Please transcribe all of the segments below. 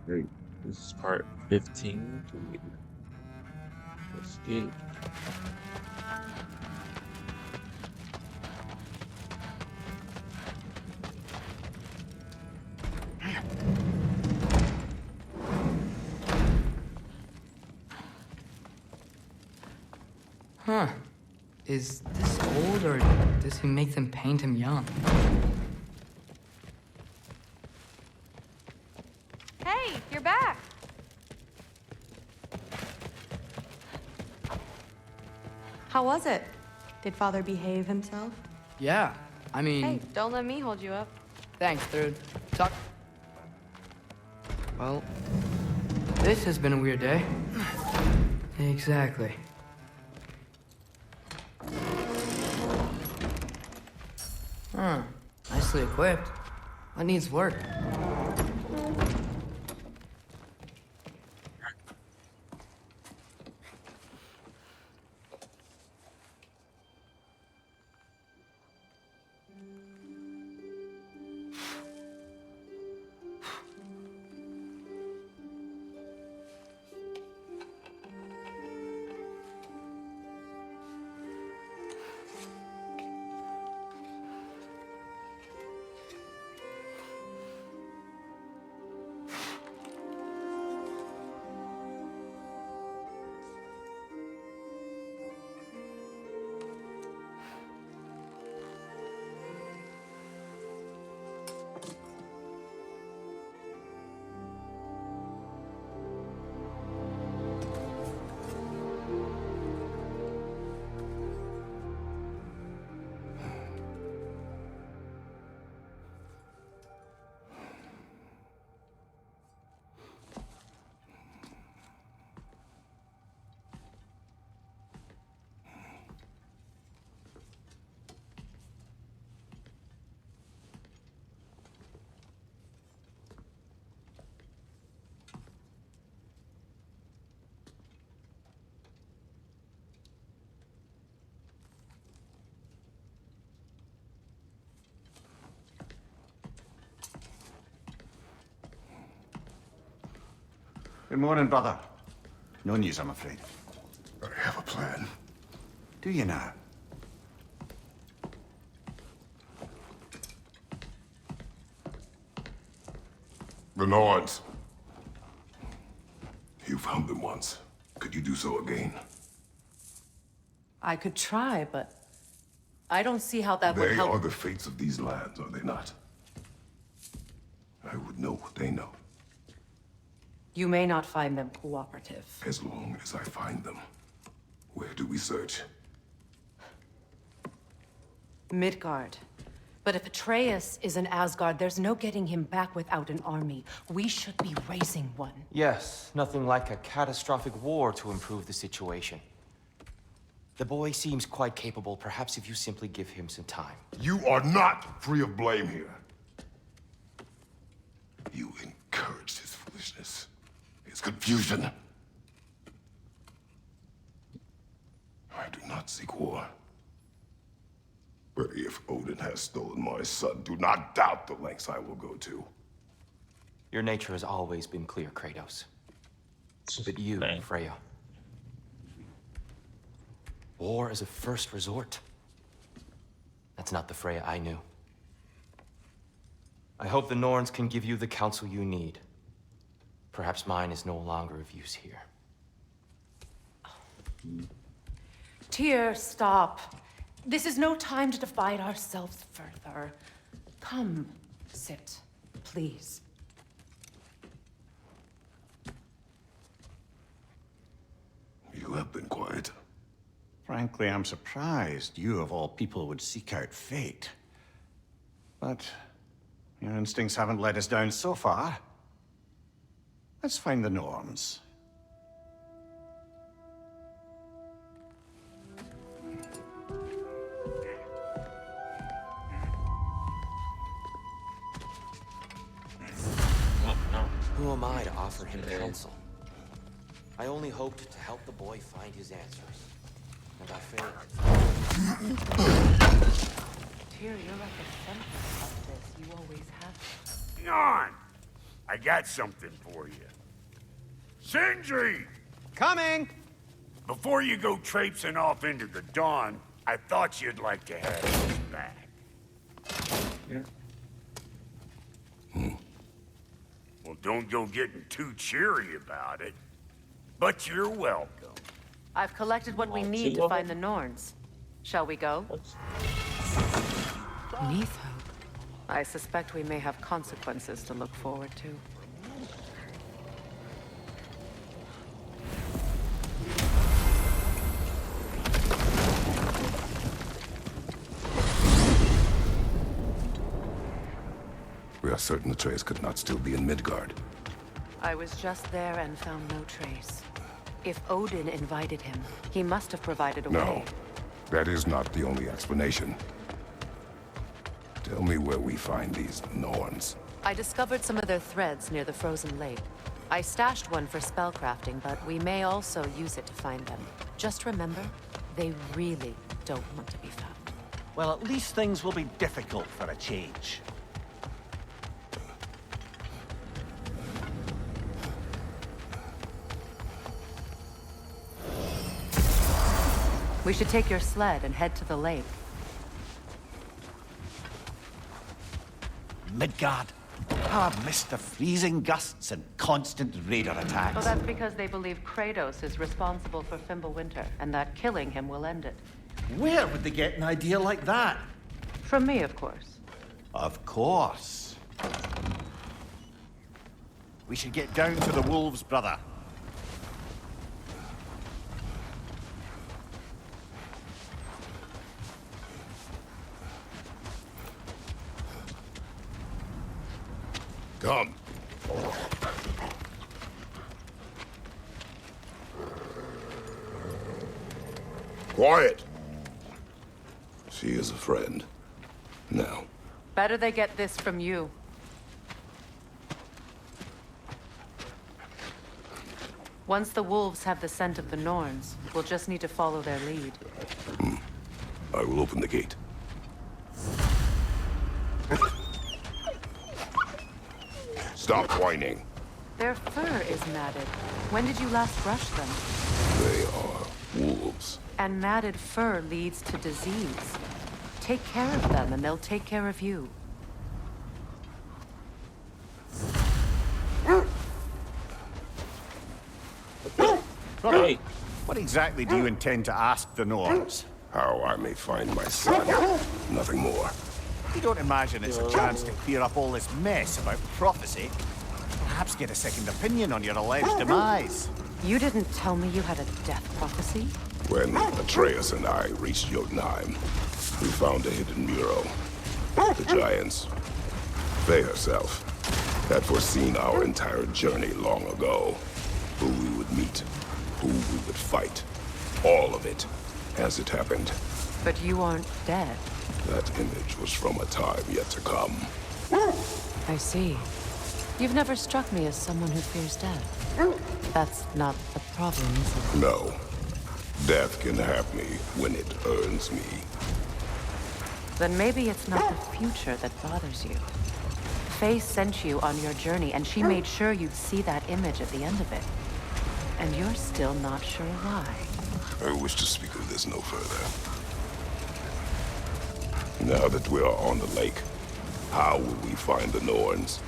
Great. This is part 15. Escape. Huh. Is this old, or does he make them paint him young? Hey, you're back. How was it? Did Father behave himself? Yeah, I mean... Hey, don't let me hold you up. Thanks, dude. Talk... Well, this has been a weird day. Exactly. Huh. Nicely equipped. What needs work? Good morning, brother. No news, I'm afraid. I have a plan. Do you now? The Norns. You found them once. Could you do so again? I could try, but I don't see how that would They help. are the fates of these lands, are they not? I would know what they know, You may not find them cooperative. as long as I find them. Where do we search? Midgard. But if Atreus is in Asgard, there's no getting him back without an army. We should be raising one. Yes, nothing like a catastrophic war to improve the situation. The boy seems quite capable. Perhaps if you simply give him some time. You are not free of blame here. You encouraged his foolishness, his confusion. I do not seek war. But if Odin has stolen my son, do not doubt the lengths I will go to. Your nature has always been clear, Kratos. But you, Dang. Freya. War is a first resort. That's not the Freya I knew. I hope the Norns can give you the counsel you need. Perhaps mine is no longer of use here. Tyr, stop. This is no time to divide ourselves further. Come, sit, please. You have been quiet. Frankly, I'm surprised you, of all people, would seek out fate. But your instincts haven't let us down so far. Let's find the Norns. Oh, no. Who am I to offer him counsel? I only hoped to help the boy find his answers. And I failed. Tyr, you're like a sentinel of this. You always have been. Norn! I got something for you. Sindri! Coming! Before you go traipsing off into the dawn, I thought you'd like to have this back. Well, don't go getting too cheery about it. But you're welcome. I've collected what we need to find the Norns. Shall we go? Neath. I suspect we may have consequences to look forward to. We are certain the trace could not still be in Midgard. I was just there and found no trace. If Odin invited him, he must have provided a way. No, that is not the only explanation. Tell me where we find these Norns. I discovered some of their threads near the frozen lake. I stashed one for spellcrafting, but we may also use it to find them. Just remember, they really don't want to be found. Well, at least things will be difficult for a change. We should take your sled and head to the lake. Midgard. Ah, missed the freezing gusts and constant raider attacks. Well, that's because they believe Kratos is responsible for Fimbulwinter, and that killing him will end it. Where would they get an idea like that? From me, of course. Of course. We should get down to the wolves, brother. Come. Quiet. She is a friend. Now. Better they get this from you. Once the wolves have the scent of the Norns, we'll just need to follow their lead. I will open the gate. Stop whining. Their fur is matted. When did you last brush them? They are wolves. And matted fur leads to disease. Take care of them, and they'll take care of you. Brother, what exactly do you intend to ask the Norns? How I may find my son. Nothing more. You don't imagine it's a chance to clear up all this mess about prophecy? Perhaps get a second opinion on your alleged demise. You didn't tell me you had a death prophecy? When Atreus and I reached Jotunheim, we found a hidden mural. The giants, Faye herself, had foreseen our entire journey long ago. Who we would meet, who we would fight. All of it, as it happened. But you aren't dead. That image was from a time yet to come. I see. You've never struck me as someone who fears death. That's not the problem, is it? No. Death can have me when it earns me. Then maybe it's not the future that bothers you. Faye sent you on your journey, and she made sure you'd see that image at the end of it. And you're still not sure why. I wish to speak of this no further. Now that we are on the lake, how will we find the Norns?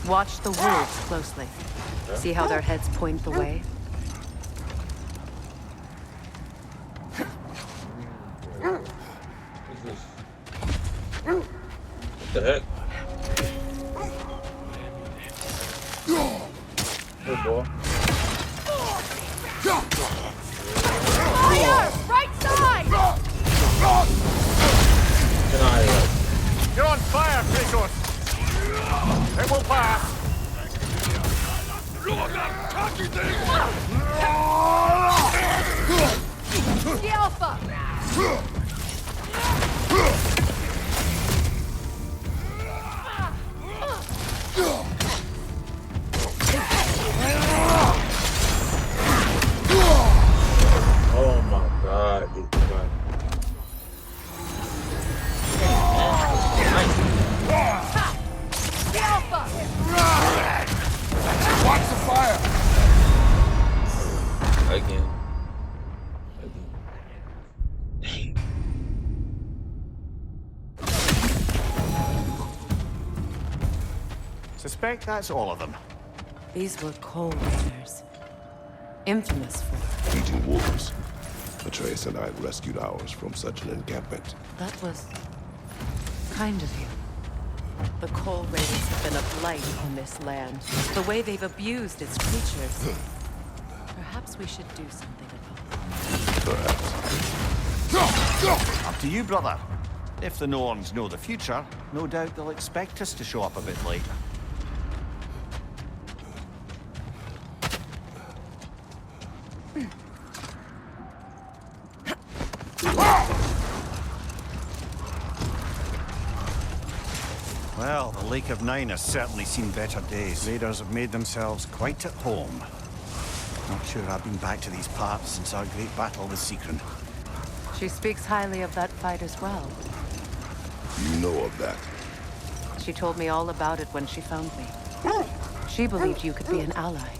Watch the wolves closely. See how their heads point the way? What the heck? Good boy. Fire! Right side! Can I, You're on fire, Kratos! It will pass! The Alpha! Oh my god, this guy. Suspect that's all of them. These were coal raiders. Infamous for... Eating wolves. Atreus and I rescued ours from such an encampment. That was... kind of you. The coal raiders have been a blight on this land. The way they've abused its creatures. Perhaps we should do something about it. Perhaps. Up to you, brother. If the Norns know the future, no doubt they'll expect us to show up a bit late. Well, the Lake of Nine has certainly seen better days. Raiders have made themselves quite at home. Not sure I've been back to these parts since our great battle with Sigrun. She speaks highly of that fight as well. You know of that. She told me all about it when she found me. She believed you could be an ally.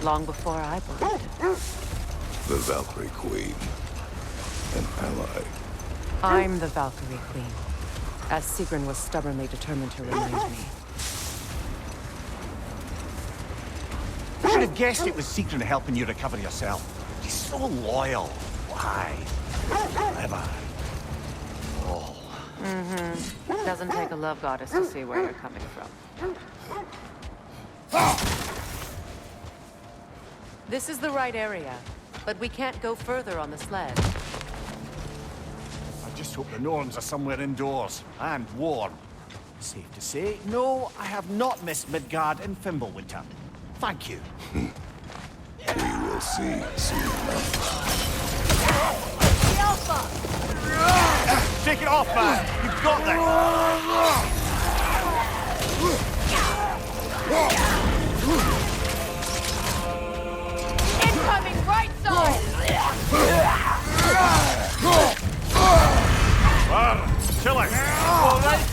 Long before I believed it. The Valkyrie Queen. An ally. I'm the Valkyrie Queen. As Sigrun was stubbornly determined to remind me. I should have guessed it was Sigrun helping you recover yourself. She's so loyal. Why? Forever. Oh. Mm-hmm. Doesn't take a love goddess to see where you're coming from. This is the right area, but we can't go further on the sled. I just hope the Norns are somewhere indoors and warm. Safe to say, no, I have not missed Midgard and Fimbulwinter. Thank you. We will see soon enough. Take it off, man! You've got this! Incoming right side! Chill it! All right.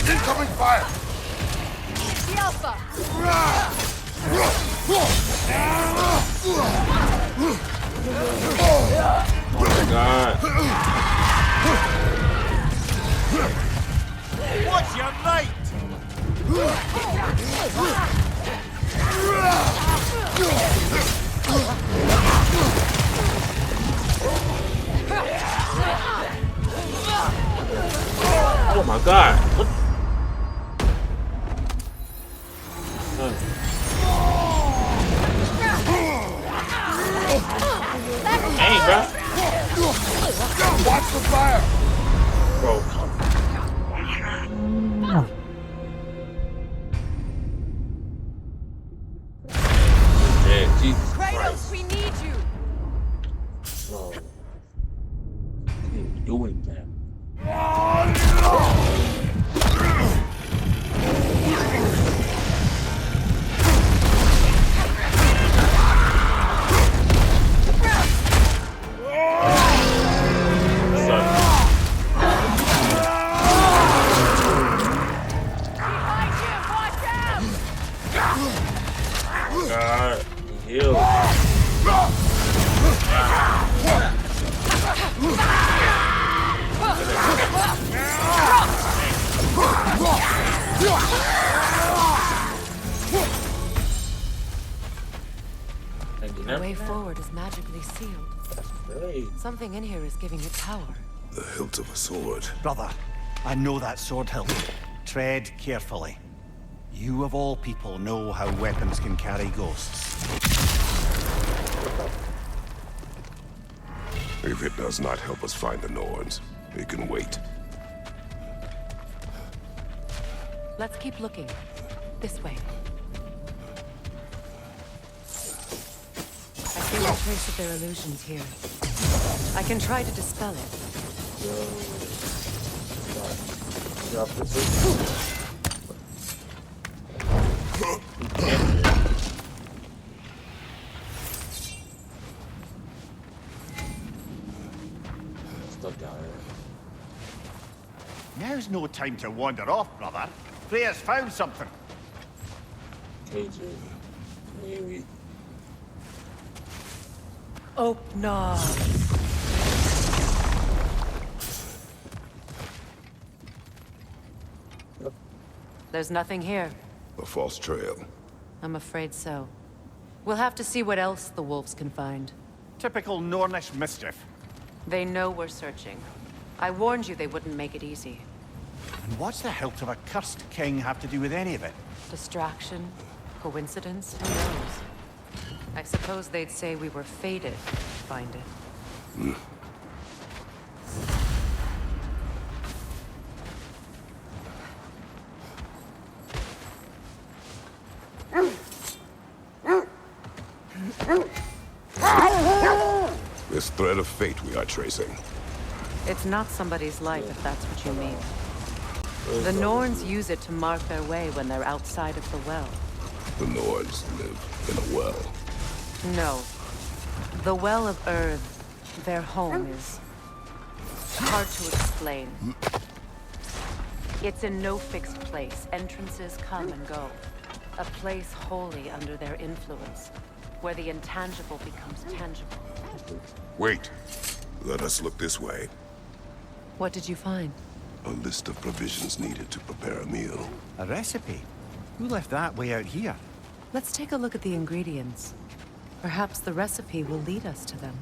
Incoming fire! The Alpha! Oh my god. What's your right? Oh my god. What? Hey, bro. Watch the fire! Bro, come on. Yeah, Jesus Kratos, Christ. we need you! Bro. What are you doing, man? God, heal. The way forward is magically sealed. Hey. Something in here is giving it power. The hilt of a sword. Brother, I know that sword hilt. Tread carefully. You of all people know how weapons can carry ghosts. If it does not help us find the Norns, it can wait. Let's keep looking. This way. I see no trace of their illusions here. I can try to dispel it. Drop this. Stuck down here. Now's no time to wander off, brother. Freya's found something. KJ. Maybe. Oh, no. There's nothing here. A false trail. I'm afraid so. We'll have to see what else the wolves can find. Typical Nornish mischief. They know we're searching. I warned you they wouldn't make it easy. And what's the hilt of a cursed king have to do with any of it? Distraction? Coincidence? Who knows? I suppose they'd say we were fated to find it. This thread of fate we are tracing. It's not somebody's life, if that's what you mean. The Norns use it to mark their way when they're outside of the well. The Nords live in a well. No. The Well of Earth, their home, is hard to explain. It's in no fixed place. Entrances come and go. A place wholly under their influence, where the intangible becomes tangible. Wait. Let us look this way. What did you find? A list of provisions needed to prepare a meal. A recipe? Who left that way out here? Let's take a look at the ingredients. Perhaps the recipe will lead us to them.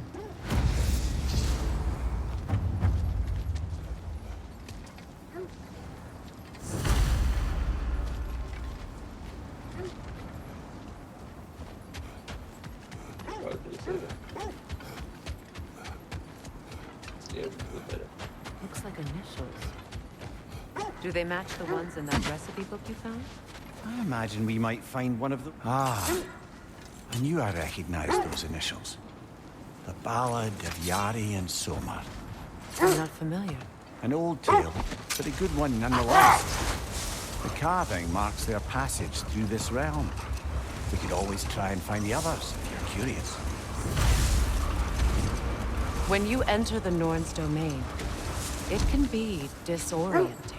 Looks like initials. Do they match the ones in that recipe book you found? I imagine we might find one of them. Ah, I knew I recognized those initials. The Ballad of Yari and Somar. I'm not familiar. An old tale, but a good one nonetheless. The carving marks their passage through this realm. We could always try and find the others, if you're curious. When you enter the Norn's domain, it can be disorienting.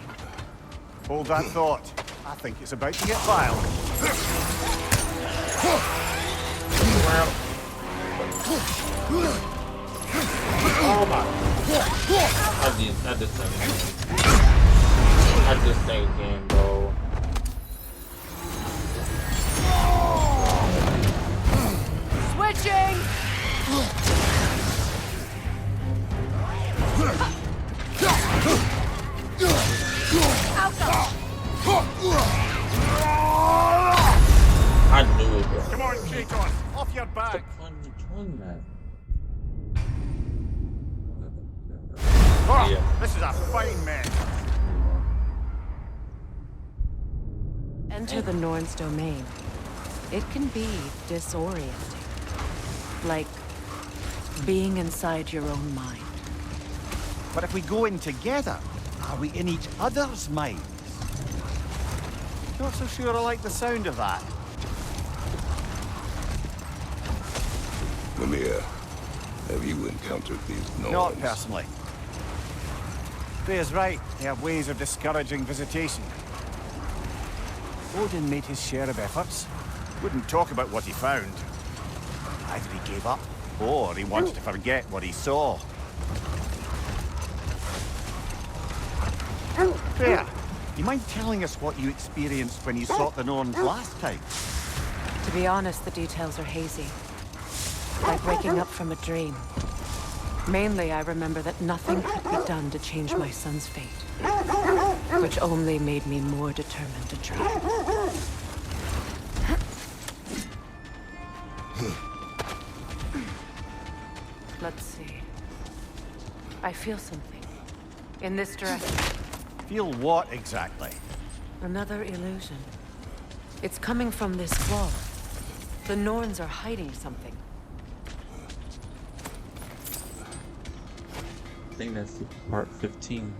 Hold that thought. I think it's about to get violent. Oh my. I just think game, bro. Switching! I knew it, bro. Come on, Kratos! Off your What's the back! point of doing that? Oh, Yeah. this is a fine mess. Enter the Norn's domain. It can be disorienting. Like being inside your own mind. But if we go in together, are we in each other's minds? Not so sure I like the sound of that. Mimir, have you encountered these Norns? Not personally. Freya's right. They have ways of discouraging visitation. Odin made his share of efforts. Wouldn't talk about what he found. Either he gave up, or he wanted to forget what he saw. Freya, you mind telling us what you experienced when you sought the Norns last time? To be honest, the details are hazy. Like waking up from a dream. Mainly, I remember that nothing could be done to change my son's fate. Which only made me more determined to try. Let's see. I feel something. In this direction. Feel what exactly? Another illusion. It's coming from this wall. The Norns are hiding something. I think that's part 15.